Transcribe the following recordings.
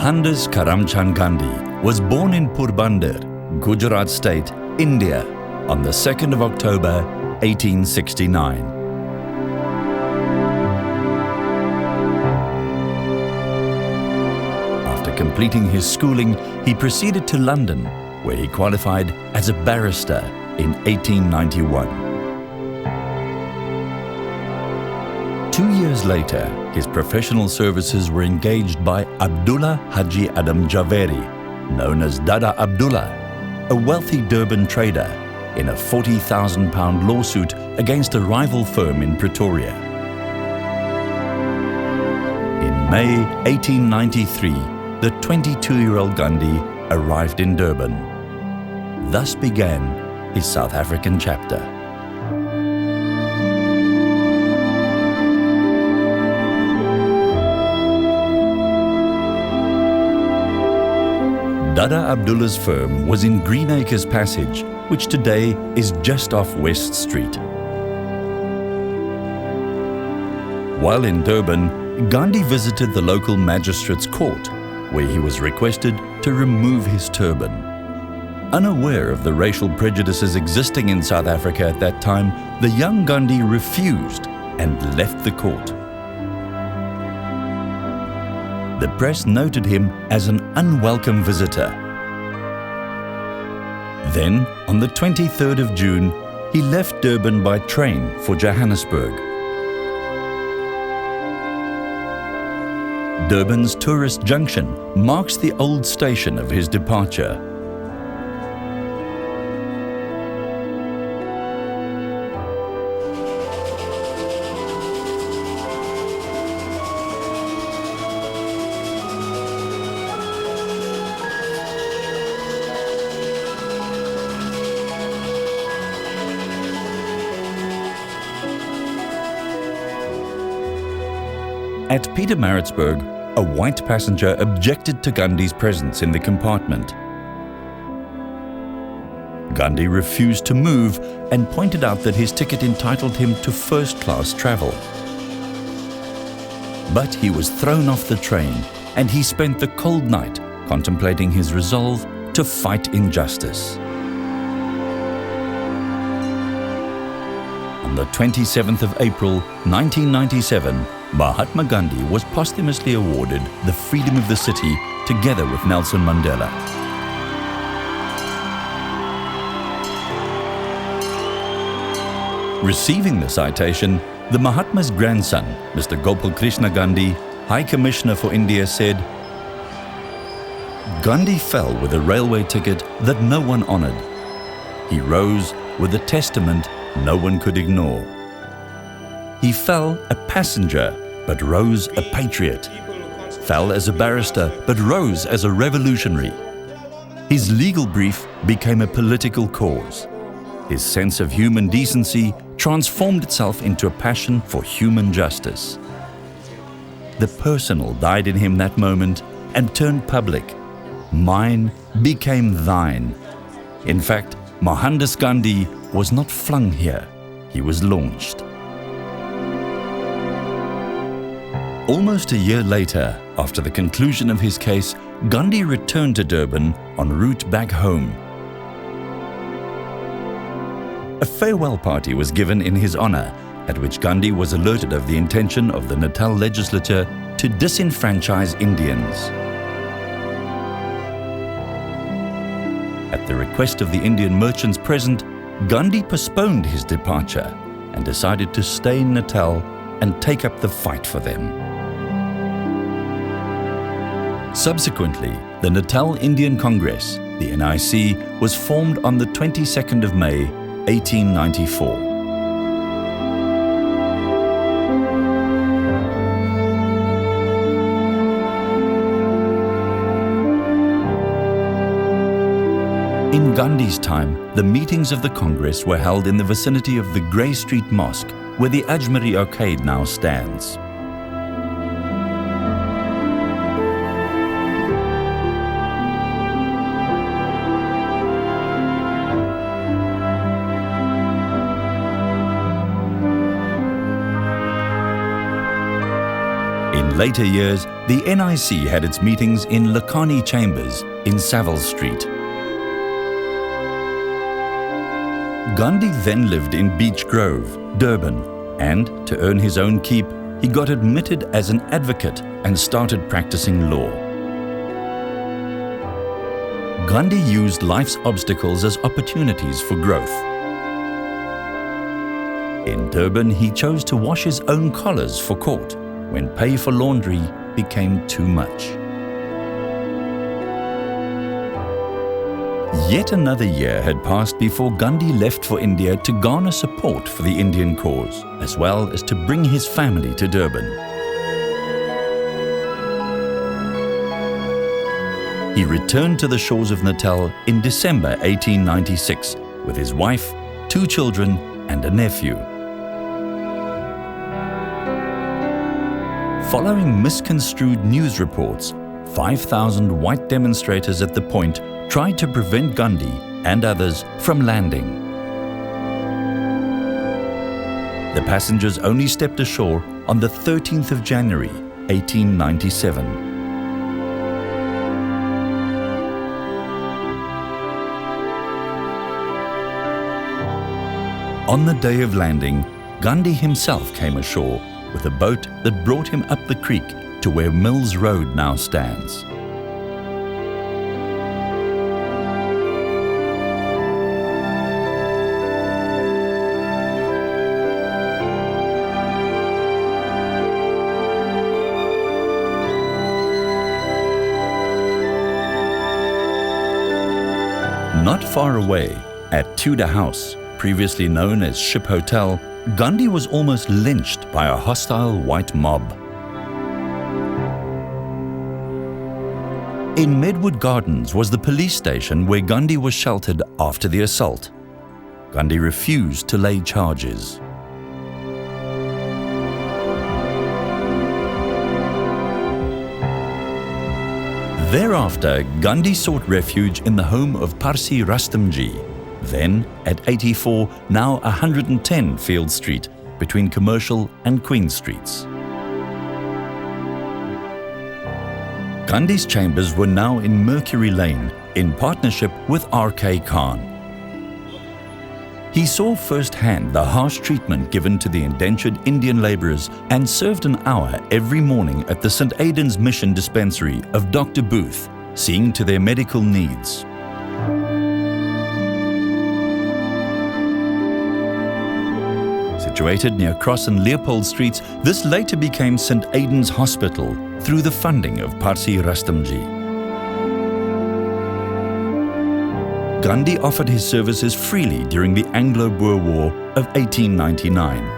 Mohandas Karamchand Gandhi was born in Porbandar, Gujarat State, India, on the 2nd of October, 1869. After completing his schooling, he proceeded to London, where he qualified as a barrister in 1891. 2 years later, his professional services were engaged by Abdullah Haji Adam Javeri, known as Dada Abdullah, a wealthy Durban trader, in a £40,000 lawsuit against a rival firm in Pretoria. In May 1893, the 22-year-old Gandhi arrived in Durban. Thus began his South African chapter. Dada Abdullah's firm was in Greenacres Passage, which today is just off West Street. While in Durban, Gandhi visited the local magistrate's court, where he was requested to remove his turban. Unaware of the racial prejudices existing in South Africa at that time, the young Gandhi refused and left the court. The press noted him as an unwelcome visitor. Then, on the 23rd of June, he left Durban by train for Johannesburg. Durban's tourist junction marks the old station of his departure. At Pietermaritzburg, a white passenger objected to Gandhi's presence in the compartment. Gandhi refused to move and pointed out that his ticket entitled him to first-class travel. But he was thrown off the train, and he spent the cold night contemplating his resolve to fight injustice. On the 27th of April, 1997, Mahatma Gandhi was posthumously awarded the Freedom of the City together with Nelson Mandela. Receiving the citation, the Mahatma's grandson, Mr. Gopal Krishna Gandhi, High Commissioner for India, said, "Gandhi fell with a railway ticket that no one honoured. He rose with a testament no one could ignore. He fell a passenger, but rose a patriot. Fell as a barrister, but rose as a revolutionary. His legal brief became a political cause. His sense of human decency transformed itself into a passion for human justice. The personal died in him that moment and turned public. Mine became thine. In fact, Mohandas Gandhi was not flung here, he was launched." Almost a year later, after the conclusion of his case, Gandhi returned to Durban en route back home. A farewell party was given in his honor, at which Gandhi was alerted of the intention of the Natal legislature to disenfranchise Indians. At the request of the Indian merchants present, Gandhi postponed his departure and decided to stay in Natal and take up the fight for them. Subsequently, the Natal Indian Congress, the NIC, was formed on the 22nd of May, 1894. In Gandhi's time, the meetings of the Congress were held in the vicinity of the Grey Street Mosque, where the Ajmeri Arcade now stands. In later years, the NIC had its meetings in Lakhani Chambers in Savile Street. Gandhi then lived in Beech Grove, Durban, and to earn his own keep, he got admitted as an advocate and started practicing law. Gandhi used life's obstacles as opportunities for growth. In Durban, he chose to wash his own collars for court when pay for laundry became too much. Yet another year had passed before Gandhi left for India to garner support for the Indian cause, as well as to bring his family to Durban. He returned to the shores of Natal in December 1896 with his wife, 2 children and a nephew. Following misconstrued news reports, 5,000 white demonstrators at the point tried to prevent Gandhi and others from landing. The passengers only stepped ashore on the 13th of January, 1897. On the day of landing, Gandhi himself came ashore with a boat that brought him up the creek to where Mills Road now stands. Not far away, at Tudor House, previously known as Ship Hotel, Gandhi was almost lynched by a hostile white mob. In Medwood Gardens was the police station where Gandhi was sheltered after the assault. Gandhi refused to lay charges. Thereafter, Gandhi sought refuge in the home of Parsi Rustamji, then at 84, now 110 Field Street, between Commercial and Queen Streets. Gandhi's chambers were now in Mercury Lane, in partnership with R.K. Khan. He saw firsthand the harsh treatment given to the indentured Indian labourers and served an hour every morning at the St. Aidan's Mission Dispensary of Dr. Booth, seeing to their medical needs. Situated near Cross and Leopold Streets, this later became St. Aidan's Hospital through the funding of Parsi Rustamji. Gandhi offered his services freely during the Anglo-Boer War of 1899.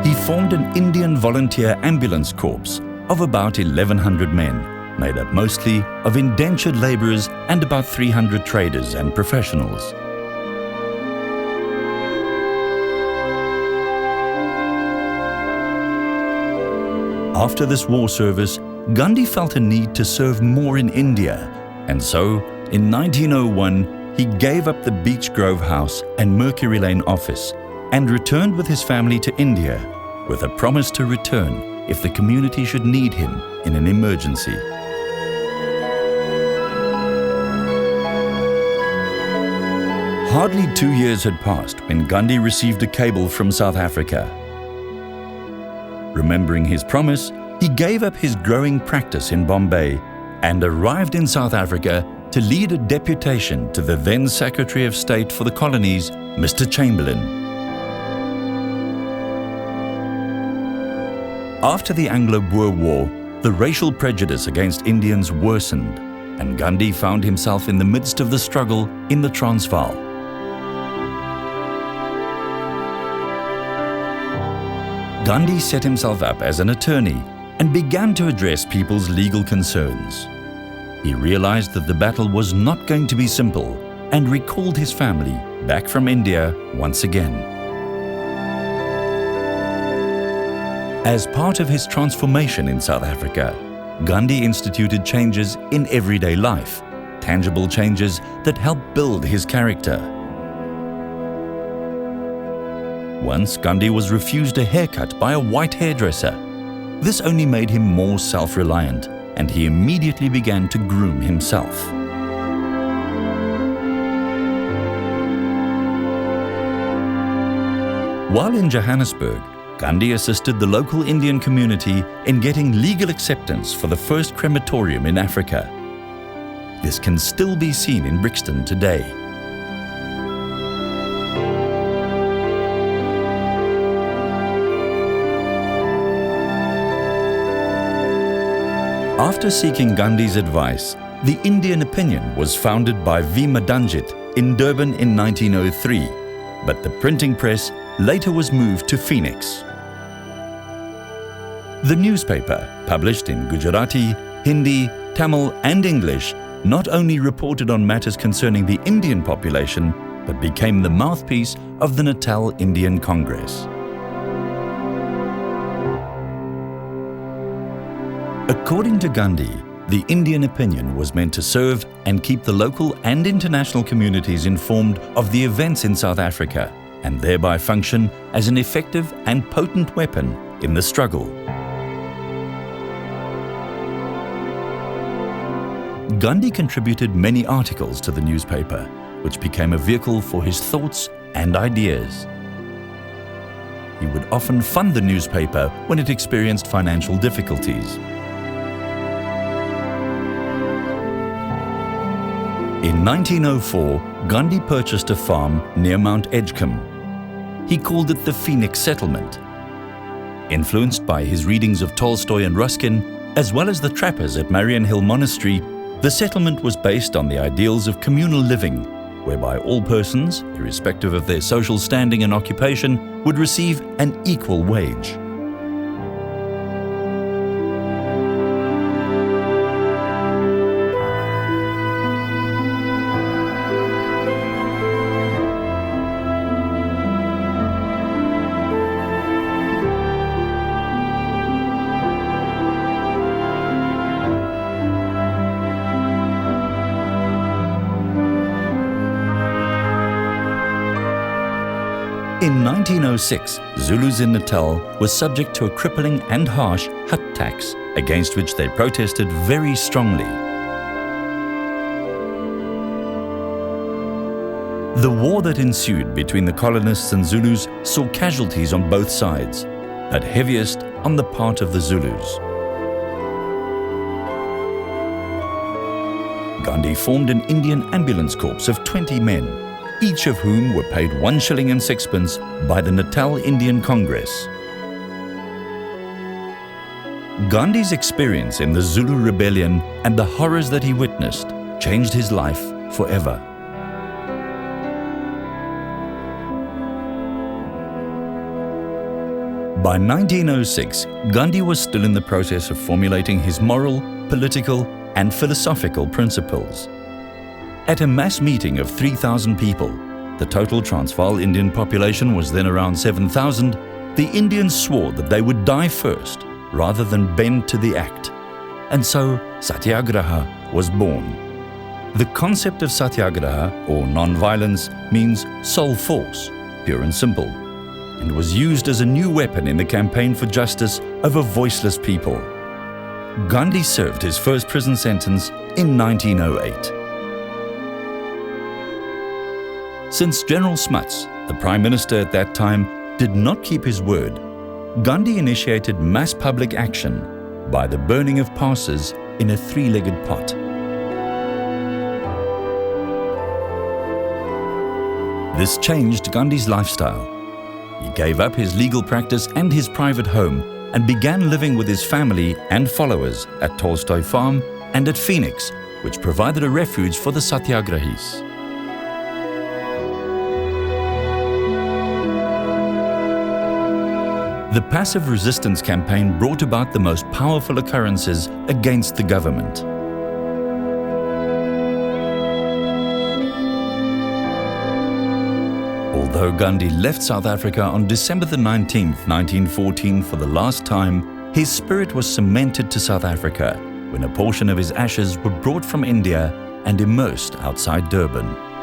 He formed an Indian Volunteer Ambulance Corps of about 1,100 men, made up mostly of indentured labourers and about 300 traders and professionals. After this war service, Gandhi felt a need to serve more in India, and so, in 1901, he gave up the Beech Grove House and Mercury Lane office and returned with his family to India, with a promise to return if the community should need him in an emergency. Hardly 2 years had passed when Gandhi received a cable from South Africa. Remembering his promise, he gave up his growing practice in Bombay and arrived in South Africa to lead a deputation to the then Secretary of State for the Colonies, Mr. Chamberlain. After the Anglo-Boer War, the racial prejudice against Indians worsened, and Gandhi found himself in the midst of the struggle in the Transvaal. Gandhi set himself up as an attorney and began to address people's legal concerns. He realized that the battle was not going to be simple and recalled his family back from India once again. As part of his transformation in South Africa, Gandhi instituted changes in everyday life, tangible changes that helped build his character. Once, Gandhi was refused a haircut by a white hairdresser. This only made him more self-reliant, and he immediately began to groom himself. While in Johannesburg, Gandhi assisted the local Indian community in getting legal acceptance for the first crematorium in Africa. This can still be seen in Brixton today. After seeking Gandhi's advice, the Indian Opinion was founded by V. Madanjit in Durban in 1903, but the printing press later was moved to Phoenix. The newspaper, published in Gujarati, Hindi, Tamil and English, not only reported on matters concerning the Indian population, but became the mouthpiece of the Natal Indian Congress. According to Gandhi, the Indian Opinion was meant to serve and keep the local and international communities informed of the events in South Africa, and thereby function as an effective and potent weapon in the struggle. Gandhi contributed many articles to the newspaper, which became a vehicle for his thoughts and ideas. He would often fund the newspaper when it experienced financial difficulties. In 1904, Gandhi purchased a farm near Mount Edgecombe. He called it the Phoenix Settlement. Influenced by his readings of Tolstoy and Ruskin, as well as the trappers at Marian Hill Monastery, the settlement was based on the ideals of communal living, whereby all persons, irrespective of their social standing and occupation, would receive an equal wage. In 1906, Zulus in Natal were subject to a crippling and harsh hut tax, against which they protested very strongly. The war that ensued between the colonists and Zulus saw casualties on both sides, but heaviest on the part of the Zulus. Gandhi formed an Indian ambulance corps of 20 men, each of whom were paid 1 shilling and sixpence by the Natal Indian Congress. Gandhi's experience in the Zulu rebellion and the horrors that he witnessed changed his life forever. By 1906, Gandhi was still in the process of formulating his moral, political, and philosophical principles. At a mass meeting of 3,000 people, the total Transvaal Indian population was then around 7,000, the Indians swore that they would die first rather than bend to the act. And so Satyagraha was born. The concept of Satyagraha, or non-violence, means sole force, pure and simple, and was used as a new weapon in the campaign for justice over voiceless people. Gandhi served his first prison sentence in 1908. Since General Smuts, the Prime Minister at that time, did not keep his word, Gandhi initiated mass public action by the burning of passes in a 3-legged pot. This changed Gandhi's lifestyle. He gave up his legal practice and his private home and began living with his family and followers at Tolstoy Farm and at Phoenix, which provided a refuge for the Satyagrahis. The passive resistance campaign brought about the most powerful occurrences against the government. Although Gandhi left South Africa on December 19, 1914 for the last time, his spirit was cemented to South Africa, when a portion of his ashes were brought from India and immersed outside Durban.